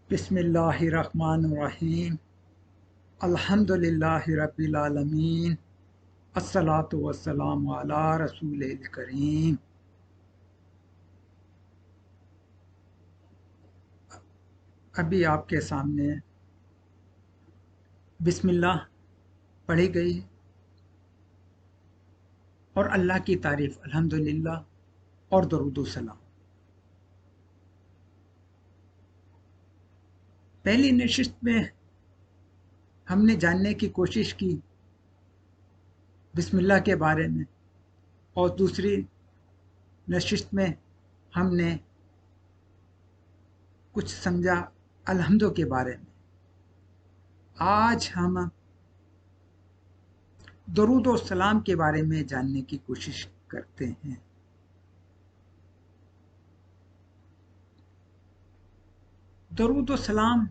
बिस्मिल्लाहिर्रहमानिर्रहीम। अल्हम्दुलिल्लाहि रब्बिल आलमीन। अस्सलातु वस्सलामु अला रसूलिल करीम। अभी आपके सामने बिस्मिल्लाह पढ़ी गई है और अल्लाह की तारीफ अल्हम्दुलिल्लाह और दरूद व सलाम। पहली नशिस्त में हमने जानने की कोशिश की बिस्मिल्लाह के बारे में और दूसरी नशिस्त में हमने कुछ समझा अल्हम्दु के बारे में। आज हम दरूद और सलाम के बारे में जानने की कोशिश करते हैं। दरूद और सलाम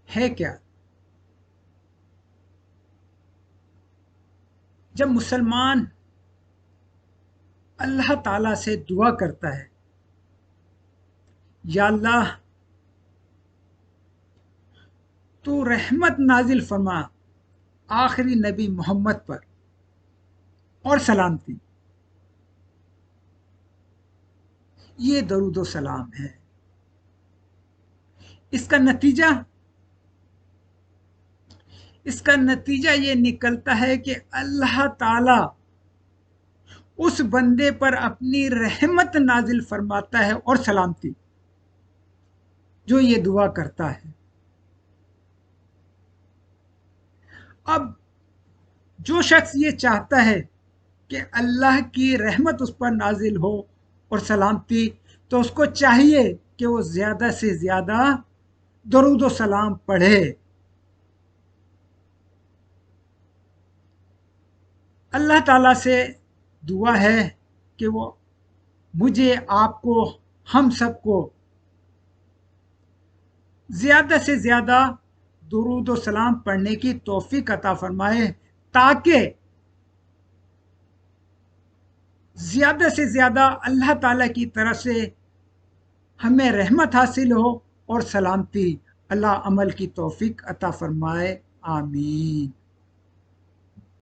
है क्या? जब मुसलमान अल्लाह ताला से दुआ करता है, या अल्लाह तो रहमत नाजिल फरमा आखिरी नबी मोहम्मद पर और सलामती, ये दरूद व सलाम है। इसका नतीजा ये निकलता है कि अल्लाह ताला उस बंदे पर अपनी रहमत नाजिल फरमाता है और सलामती, जो ये दुआ करता है। अब जो शख्स ये चाहता है कि अल्लाह की रहमत उस पर नाजिल हो और सलामती, तो उसको चाहिए कि वो ज़्यादा से ज़्यादा दरूद व सलाम पढ़े। अल्लाह ताला से दुआ है कि वो मुझे, आपको, हम सबको ज़्यादा से ज़्यादा दुरूद व सलाम पढ़ने की तौफीक अता फरमाए, ताकि ज़्यादा से ज़्यादा अल्लाह ताला की तरफ से हमें रहमत हासिल हो और सलामती। अल्लाह अमल की तौफीक अता फरमाए। आमीन।